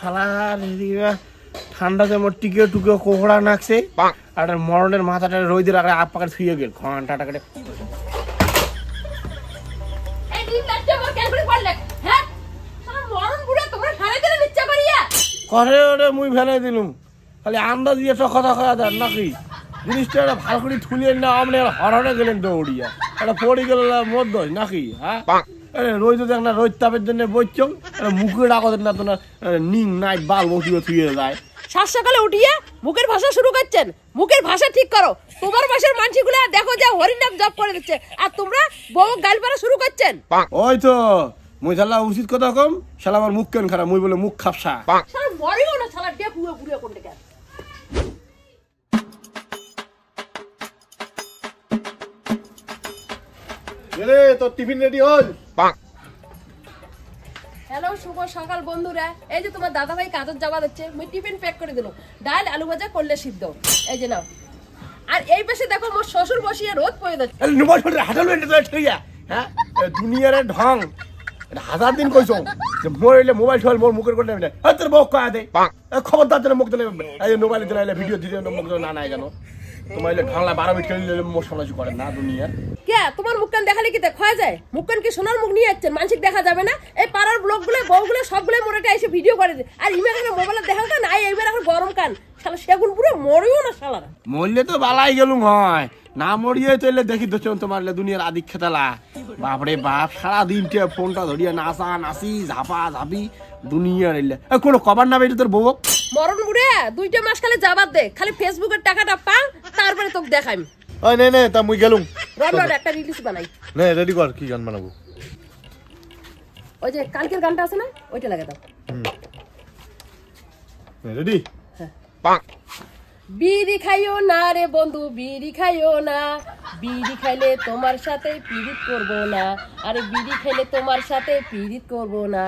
শালার ঠান্ডাতে মোর টিকে টুকে কোহড়া নাকছে আর মরণের মাথাটা রোদে রাখলে আপ পাকার ছুঁয়ে গেল ঘন্টাটা কেটে করে ওরে মুই ফেলে দিলুম খালি আন্দাজ দিয়ে কথা খাওয়া দেন নাকি জিনিসটা একটা ভালো করে থুলিয়ে না আপনি হরহরে গেলেন দৌড়িয়া একটা পড়ে গেল মোর দোষ নাকি হ্যাঁ রোদ দেখ না রোদ তাপের জন্য বইছ মুখে ডাকো না তোমার নিং নাই বাল বসিয়ে থুয়ে যায় সাত সকালে উঠিয়ে মুখের ভাষা শুরু করছেন মুখের ভাষা ঠিক করো তোমার ভাষার মানসিগুলা দেখো যে হরিনাম জপ করে দিচ্ছে আর তোমরা বউ গাল পাড়া শুরু করছেন ওই তো মুই শালা উচিত কথা কম শালা আমার মুখ কেন খারাপ মুই বলে মুখ খাপসা শালা মরিও না শালা ডে পুরো পুরো কোন থেকে রে তো টিফিন রেডি হল হ্যালো শুভ সকাল বন্ধুরা এই যে তোমার দাদা ভাই কাজের যাওয়া দিচ্ছে মুই টিফিন প্যাক করে দিল ডাল আলু ভাজা করলে সিদ্ধ এই যে নাও আর এই পাশে দেখো মোর শ্বশুর বসিয়ে রোদ পড়ে যাচ্ছে নুবা ছোট হাঁটাল ঠিয়া হ্যাঁ দুনিয়ার ঢং হাজার দিন কইছ যে মোবাইলে মোবাইল ঠল মোর মুখের করে নেবে তোর বউ কয়া দে খবরদার দিলে মুখ দিলে এই মোবাইলে দিলে ভিডিও দিলে মুখ না নাই জানো তোমার ঢংলা 12 মিনিট খেলে মোর সমাজ করে না দুনিয়ার কে তোমার মুখকান দেখালে কি খোয়া যায় মুখকান কি সোনার মুখ নিয়ে যাচ্ছেন মানসিক দেখা যাবে না এই পাড়ার ব্লগগুলো বউগুলো সবগুলো মোটাটা এসে ভিডিও করে আর ইমেল মোবাইলে দেখা কান আই এইবার এখন গরম কান শালা সেগুন পুরো মরিও না শালারা মরলে তো বালাই গেলুম হয় না মরিয়ে চলে দেখি তো তোমার দুনিয়ার আদিক খেতালা বাপরে বাপ সারা দিনটা ফোনটা ধরিয়া নাচা নাচি ঝাপা ঝাপি দুনিয়ার এলে কোনো কবার না বেটে তোর বউ মরণ বুড়ে 2টা মাস খালি যাবার দে খালি ফেসবুকের টাকাটা পা তারপরে তোকে দেখাইম ওই নে নে তা মুই গেলুম রনর একটা রিলিজ বানাই নে রেডি কর কি গান বানাবো ওই যে কালকের গানটা আছে না ওইটা লাগা দাও রেডি বিড়ি খাইও না রে বন্ধু বিড়ি খাইও না বিড়ি খাইলে তোমার সাথে পীড়িত করব না আরে বিড়ি খাইলে তোমার সাথে পীড়িত করব না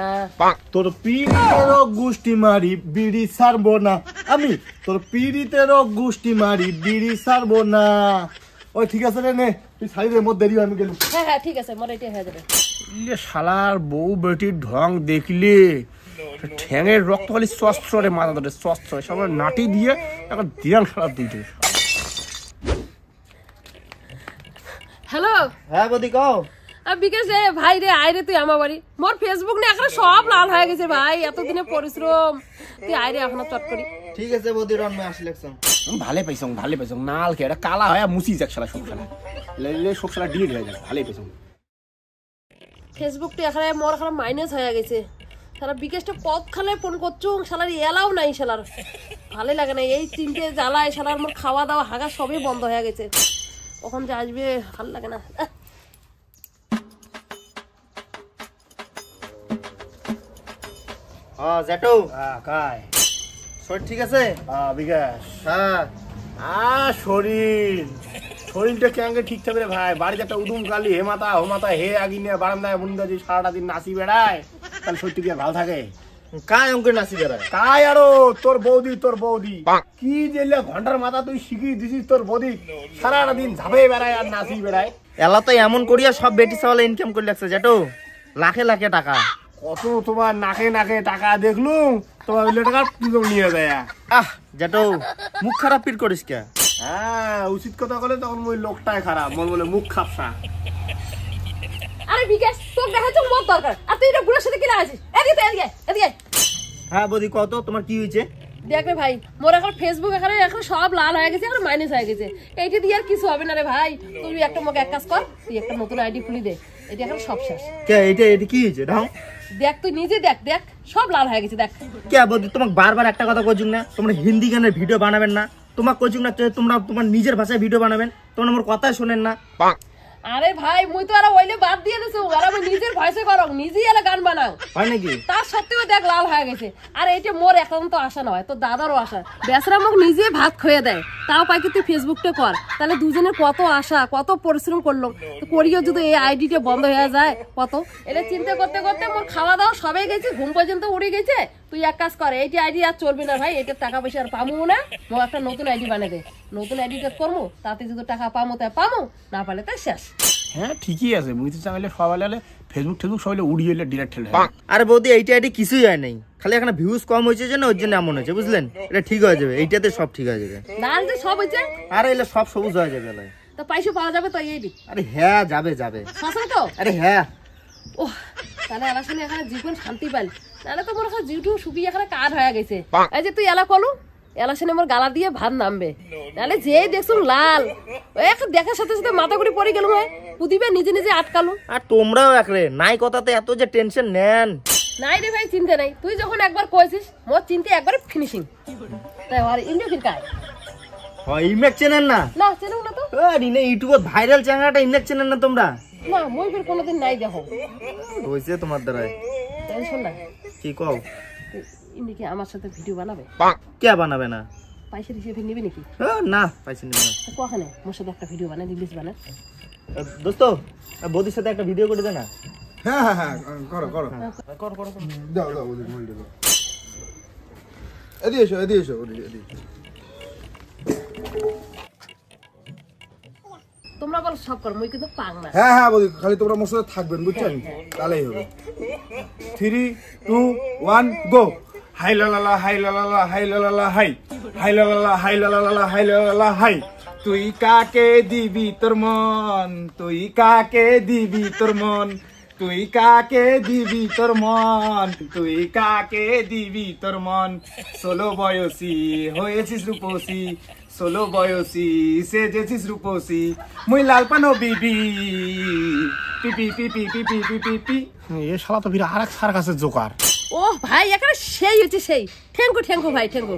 তোর পীড়িতের গুষ্টি মারি বিড়ি ছাড়বো না আমি তোর পীড়িতের গুষ্টি মারি বিড়ি ছাড়বো না ওই ঠিক আছে রে নে তুই সাইডের মধ্যে দেরি আমি গেলুম হ্যাঁ হ্যাঁ ঠিক আছে মোর এটা হয়ে যাবে ইলে শালার বউ বেটির ঢং দেখলে ঠ্যাঙের রক্ত খালি সস্ত্রে মাথা ধরে সস্ত্রে সব নাটি দিয়ে এখন দিয়ান শালা দুইটে হ্যালো হ্যাঁ বদি কও বিকাশ রে ভাই রে আইরে তুই আমার বাড়ি মোর ফেসবুক না এখন সব লাল হয়ে গেছে ভাই এতদিনে পরিশ্রম তুই আইরে এখন চট করি ঠিক আছে বদি রন মে আসি লাগছম ভালে পাইছং নাল কে এটা কালা হয়ে মুছি যাক শালা সব শালা লে সব শালা ডিলিট হয়ে যায় ভালে পাইছং ফেসবুকটা এখানে মোর এখন মাইনাস হয়ে গেছে সারা বিকাশটা কত খালে ফোন করছো শালার এলাও নাই শালার ভালো লাগে না এই তিনটে জ্বালায় শালার মোর খাওয়া দাওয়া হাগা সবই বন্ধ হয়ে গেছে কখন যে আসবে ভালো লাগে না হ্যাঁ জেটো কাই শরীর ঠিক আছে বিকাশ হ্যাঁ শরীরটা কেমন ঠিক থাকবে রে ভাই বাড়িতে একটা উদুম কালি হে মাতা হে আগি নিয়ে বারান্দায় মুন্ডা যে সারাটা দিন নাচি বেড়ায় তাহলে সত্যি কি ভালো থাকে কায় অঙ্কে নাচি বেড়ায় কাই আরো তোর বৌদি কি জেলে ঘন্টার মাথা তুই শিখিয়ে দিছিস তোর বৌদি সারাটা দিন ঝাঁপে বেড়ায় আর নাচি বেড়ায় এলা তো এমন করিয়া সব বেটি চাওয়ালে ইনকাম করে লাগছে জেটো লাখে লাখে টাকা কত তোমার নাকে টাকা দেখলুম তোমার টাকা তুই নিয়ে যায় জেটো মুখ খারাপ পিট করিস কে হ্যাঁ উচিত কথা বলে তখন ওই লোকটাই খারাপ মন বলে মুখ খাপসা আরে বিকাশ তোর দেখাচ্ছ মোর দরকার আর তুই এটা বুড়ার সাথে কি লাগাছিস এদিকে হ্যাঁ বদি কত তোমার কি হয়েছে দেখ রে ভাই মোর এখন ফেসবুক এখন সব লাল হয়ে গেছে এখন মাইনাস হয়ে গেছে এইটা দিয়ে আর কিছু হবে না রে ভাই তুই একটা মোক এক কাজ কর তুই একটা নতুন আইডি খুলি দে এটা এখন সব শেষ কে এটা কি হয়েছে ঢং দেখ তুই নিজে দেখ সব লাল হয়ে গেছে দেখ কে বদি তোমাকে বারবার একটা কথা কইছুম না তোমরা হিন্দি গানের ভিডিও বানাবেন না তোমাকে কইছুম না তোমরা তোমার নিজের ভাষায় ভিডিও বানাবেন তোমরা আমার কথা শুনেন না আরে ভাই মুই তো আর ওইলে বাদ দিয়ে দিছো আর আমি নিজের ভয়েসে করো নিজেই এলা গান বানাও হয় নাকি তার সত্ত্বেও দেখ লাল হয়ে গেছে আর এটা মোর একান্ত আশা নয় তো দাদারও আশা বেসরা মুখ নিজে ভাত খেয়ে দেয় তাও পাই কি তুই ফেসবুকটা কর তাহলে দুজনের কত আশা কত পরিশ্রম করলো তো করিও যদি এই আইডিটা বন্ধ হয়ে যায় কত এটা চিন্তা করতে করতে মোর খাওয়া দাওয়া সবাই গেছে ঘুম পর্যন্ত উড়ে গেছে তুই এক কাজ কর, এইটি আইডি আর চলবে না ভাই, এটা টাকা পয়সা আর পামু না, মো একটা নতুন আইডি বানিয়ে দে, নতুন আইডিটা করবো, তাতে যদি টাকা পামো তাই পামো, না পালে তাই শেষ। হ্যাঁ ঠিকই আছে, মুই তো চাইলে সবাই ফেসবুক টেসবুক সবাই উড়িয়ে ডিরেক্ট ঠেলে। আরে বৌদি এইটা আইডি কিছুই হয় নাই, খালি এখানে ভিউজ কম হয়েছে জন্য ওর জন্য এমন হয়েছে, বুঝলেন? এটা ঠিক হয়ে যাবে, এইটাতে সব ঠিক হয়ে যাবে। লাল যে সব হয়েছে, আরে এলে সব সবুজ হয়ে যাবে। তো পয়সা পাওয়া যাবে তো এইডি? আরে হ্যাঁ যাবে যাবে। সসা তো? আরে হ্যাঁ। ওহ তাহলে এলা শুনে এখানে জীবন শান্তি পাইল, তাহলে তো মনে হয় জিউটু সুবি এখানে কাজ হয়ে গেছে। এই যে তুই এলা কলু, এলা শুনে আমার গালা দিয়ে ভাত নামবে, তাহলে যে দেখছুন লাল এক দেখার সাথে সাথে মাথা ঘুরে পড়ে গেল, হয় পুদিবে নিজে নিজে আটকালু। আর তোমরাও একরে নাই কথাতে এত যে টেনশন নেন। নাই রে ভাই চিন্তা নাই, তুই যখন একবার কইছিস মোর চিন্তা একবারে ফিনিশিং। তাই আর ইন্ডিয়া ফির কাই হয় ইমেক চ্যানেল না? না চেনো না তো। আরে না ইউটিউবে ভাইরাল চ্যানেলটা ইমেক চ্যানেল না তোমরা? না মই ফির কোনোদিন নাই দেখো। হইছে তোমার দ্বারাই। টেনশন না। কি কও? ইন্ডি কি আমার সাথে ভিডিও বানাবে? কে বানাবে না? পয়সা দিয়ে ফির নিবি নাকি? না পয়সা নিব না। কোখানে মোর সাথে একটা ভিডিও বানাই রিলিজ বানা। দোস্ত বৌদির সাথে একটা ভিডিও করে দে না। হ্যাঁ হ্যাঁ হ্যাঁ করো করো কর কর দাও দাও ওদের মোবাইল দাও। এদিকে এসো এদিকে। তোমরা বল সব কর, মই কিন্তু পাং না। হ্যাঁ হ্যাঁ বলি, খালি তোমরা মোর সাথে থাকবেন বুঝছেন, তাহলেই হবে। 3 2 1 গো। হাই লা লা লা হাই লা লা লা হাই লা লা লা হাই, হাই লা লা লা হাই লা লা লা হাই লা লা লা হাই। তুই কাকে দিবি তোর মন, তুই কাকে দিবি তোর মন, তুই কাকে দিবি তোর মন, তুই কাকে দিবি তোর মন। 16 বয়সী হয়েছিস রূপসী, 16 বয়সী সেজেছিস রূপসী, মুই লাল পানো বিবি পিপি পিপি পিপি পিপি পি। এ শালা তো ফির আরেক সার্কাসের জোকার। ও ভাই এখানে সেই হচ্ছে সেই, ঠ্যাঙ্কু ভাই ঠ্যাঙ্কু।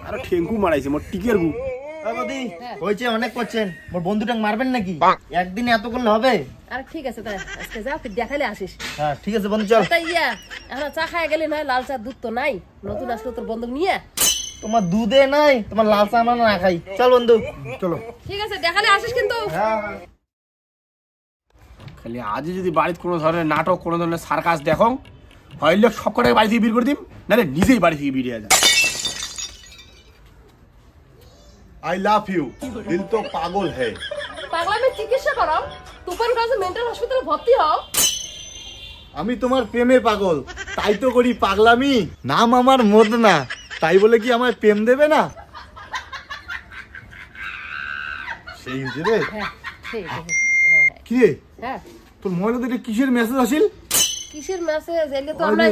আরে ঠেঙ্কু মারাইছে মোর টিকের গু। বৌদি হয়েছে অনেক করছেন, মোর বন্ধুটা মারবেন নাকি? একদিনে এত করলে হবে? আরে ঠিক আছে তাই আজকে যা ফির দেখাইলে আসিস। হ্যাঁ ঠিক আছে বন্ধু চল। তাই ইয়া এখন চা খায় গেলি নয়, লাল চা দুধ তো নাই, নতুন আসলে তোর বন্ধু নিয়ে। তোমার দুধে নাই, তোমার লাল চা আমরা না খাই। চল বন্ধু চলো। ঠিক আছে দেখালে আসিস কিন্তু। খালি আজই যদি বাড়িতে কোনো ধরনের নাটক, কোনো ধরনের সার্কাস দেখো, হয় লোক সব কটাকে বাড়ি থেকে বের করে দিম, নাহলে নিজেই বাড়ি থেকে বেরিয়ে যায়। आई लव यू, दिल तो पागल है। পাগলামি চিকিৎসা করো, তুফানগঞ্জ মেন্টাল হসপিটালে ভর্তি হও। আমি তোমার প্রেমে পাগল, তাই তো করি পাগলামি। নাম আমার মদনা, তাই বলে কি আমার প্রেম দেবে না? সেই হচ্ছে রে। হ্যাঁ ঠিক আছে। কি রে হ্যাঁ তোর মোবাইলে দেখে কিসের মেসেজ আসিল? কিসের মেসেজ এলে তো আমরা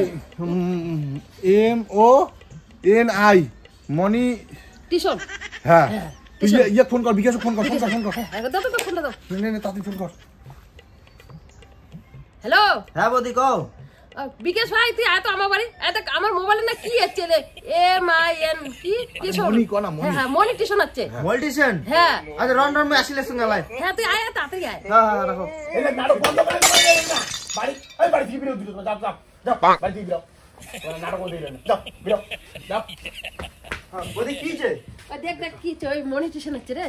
MONI মনি। টিউশন। হ্যাঁ তুই ইয়ে ফোন কর, বিকাশ ফোন কর। দাও তো ফোনটা দাও। নে তাড়াতাড়ি ফোন কর। হ্যালো হ্যাঁ বৌদি কও। বিকাশ ভাই তুই আয় তো আমার বাড়ি। দেখ আমার মোবাইলে না কি আছে রে, MIN কি টিউশন। মনি কোনা মনি। হ্যাঁ মনি টিউশন আছে। মল্টিশন? হ্যাঁ আচ্ছা রন রন মে আসিলে সঙ্গে লাই। হ্যাঁ তুই আয় তাড়াতাড়ি আয়। হ্যাঁ হ্যাঁ রাখো। এই নাটক বন্ধ করে না বাড়ি, এই বাড়ি থেকে বেরো, দিও যাও যাও বাড়ি থেকে বেরো, নাটক বন্ধ করে না, যাও বেরো যাও। হ্যাঁ বৌদি কি হইছে? দেখ কি ওই মনি টিউশন আছে রে।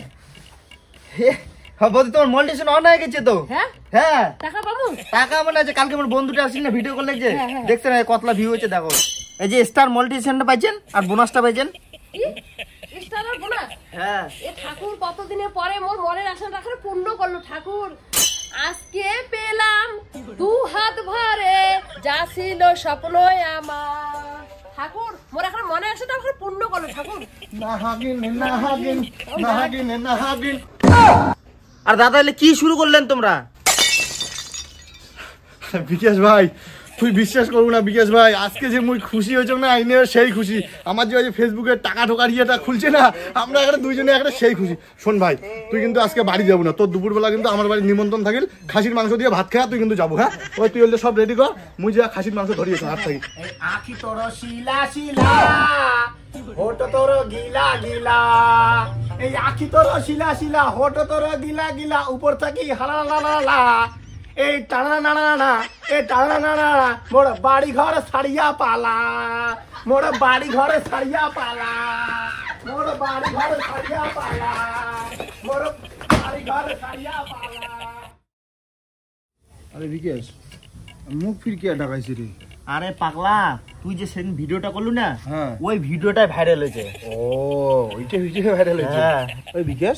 হ্যাঁ বৌদি তোমার মল্টিশন অন হয়ে গেছে তো। হ্যাঁ হ্যাঁ টাকা পাবো? টাকা মানে আছে, কালকে আমার বন্ধুটা আসছিল না ভিডিও করলে যে, হ্যাঁ, হ্যাঁ। দেখছেন কতলা ভিউ হয়েছে দেখো। এই যে স্টার মল্টিশনটা পাইছেন আর বোনাসটা পাইছেন। কি স্টারের বোনাস? হ্যাঁ এ ঠাকুর কতদিনের পরে মোর মনের আশাটা এখানে পূর্ণ করলো ঠাকুর। আজকে পেলাম 2 হাত ভরে, যা ছিল স্বপ্নই আমার। ঠাকুর মোর এখন মনে আশাটা এখানে পূর্ণ করলো ঠাকুর। নাহাগিন। আর দাদা এলে কি শুরু করলেন তোমরা? বিকাশ ভাই তুই বিশ্বাস করবো না বিকাশ ভাই, আজকে যে মুই খুশি হয়েছ না আইনে সেই খুশি। আমার যে ফেসবুকে টাকা ঢোকার ইয়েটা খুলছে না, আমরা এখানে দুইজনে একটা সেই খুশি। শোন ভাই তুই কিন্তু আজকে বাড়ি যাবো না, তোর দুপুরবেলা কিন্তু আমার বাড়ির নিমন্ত্রণ থাকিল, খাসির মাংস দিয়ে ভাত খাওয়া তুই কিন্তু যাবো। হ্যাঁ ওই তুই হলে সব রেডি কর, মুই যা খাসির মাংস ধরিয়েছে হাত থাকি। আখি তোর শিলা শিলা, হোট তোর গিলা গিলা, এই আখি তোর শিলা শিলা, হোট তোর গিলা গিলা, উপর থাকি হালা লা লা লা, এই টানা নানা না, এই টানা নানা না, মোর বাড়ি ঘর ছাড়িয়া পালা, মোর বাড়ি ঘরে ছাড়িয়া পালা, মোর বাড়ি ঘর ছাড়িয়া পালা, মোর বাড়ি ঘর ছাড়িয়া পালা। আরে বিকাশ মুখ ফির কে ডাকাইছি রে? আরে পাগলা, তুই যে সেদিন ভিডিওটা করলু না, হ্যাঁ ওই ভিডিওটাই ভাইরাল হয়েছে। ও ওইটা ভিডিও ভাইরাল হয়েছে। হ্যাঁ। ওই বিকাশ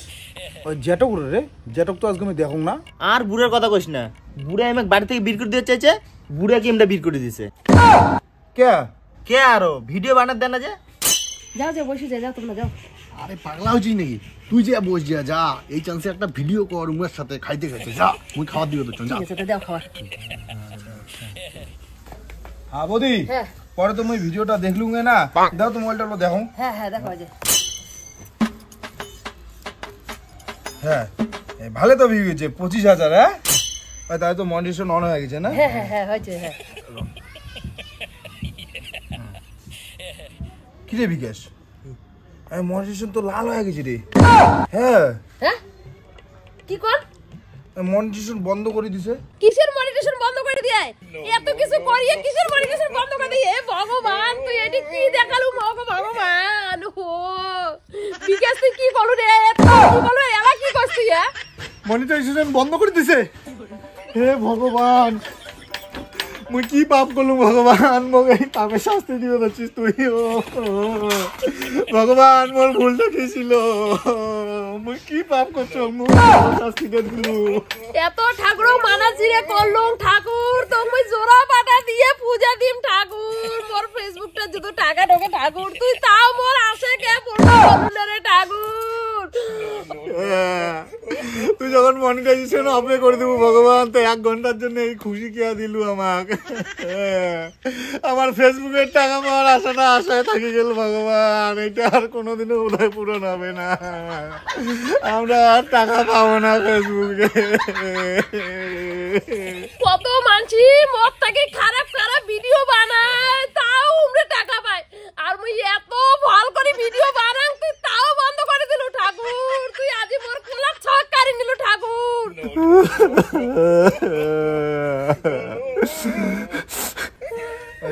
ওই জেটক রে, জেটক তো আজকে আমি দেখুন না। আর বুড়ার কথা কইস না, বুড়া আমাকে বাড়ি থেকে বের করে দিতে চাইছে, বুড়া কি এমটা বের করে দিছে। কে কে আরো ভিডিও বানাতে দেয় না যে? যাও যাও বসে যাও, তোমরা যাও। আরে পাগলা হচ্ছিস নাকি তুই? যে বস যা যা, এই চান্সে একটা ভিডিও কর উমের সাথে খাইতে খাইতে, যা মুই খাবার দিবে তো চল যা। ঠিক আছে, তো দাও খাবার। হ্যাঁ বৌদি, হ্যাঁ পরে তো মই ভিডিওটা দেখলুঙ্গে না, দাও তো মোবাইলটা দেখো। হ্যাঁ হ্যাঁ দেখো যে। হ্যাঁ ভালো তো ভিউ হয়েছে 25,000। হ্যাঁ তাই তো মনিটেশন অন হয়ে গেছে না? হ্যাঁ হ্যাঁ হ্যাঁ হয়েছে। হ্যাঁ কি রে বিকাশ, মনিটেশন তো লাল হয়ে গেছে রে। হ্যাঁ হ্যাঁ কি কর? মনিটেশন বন্ধ করে দিছে। কিসের মনিটেশন বন্ধ করে দিয়ে? এত কিছু করিয়ে কিসের মনিটেশন বন্ধ করে দিয়ে? হে ভগবান, তুই এটি কি দেখালু? ভগবান ও বিকাশ, তুই কি বলু রে? কি বলু? এলা কি করছিস? মনিটাইজেশন বন্ধ করে দিছে। হে ভগবান, মুই কি পাপ করলু ভগবান, মোক এই পাপের শাস্তি দিবে যাচ্ছিস তুই। ও ভগবান, মোর ভুলটা কি ছিল? মুই কি পাপ করছো, মুই শাস্তিটা দিলু। এত ঠাকুর মানাজিরে করলুম, ঠাকুর তুমি জোড়া পাটা দিয়ে পূজা দিম ঠাকুর। মোর ফেসবুকটা যদি টাকা ঢোকে ঠাকুর, তুই তাও মোর আশা কে পড়লো না রে ঠাকুর। তুই যখন মনিটাইজেশন অফে করে দেবো ভগবান, তো 1 ঘন্টার জন্য এই খুশি কে দিলু আমাকে। আমার ফেসবুকের টাকা পাওয়ার আশাটা আশায় থাকি গেল ভগবান, এটা আর কোনোদিনও বোধহয় পূরণ হবে না। আমরা আর টাকা পাবো না ফেসবুকে। কত মানছি মোর থেকে খারাপ খারাপ ভিডিও বানায়, তাও উমরে টাকা পায়। আর মুই এত ভাল করে ভিডিও বানাং, তুই তাও বন্ধ করে দিলু ঠাকুর। তুই আজি মোর কোলা ছক কারি নিলু ঠাকুর।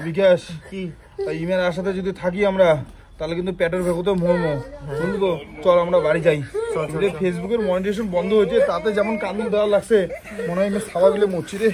বিকাশ, কি ইমেল আসাতে যদি থাকি আমরা, তাহলে কিন্তু পেটের ভেকুতে মরমো, বুঝলি তো? চল আমরা বাড়ি যাই। ফেসবুকের মনিটাইজেশন বন্ধ হয়েছে, তাতে যেমন কান্দি দেওয়া লাগছে, মনে হয় আমি খাওয়া গেলে মরছি রে।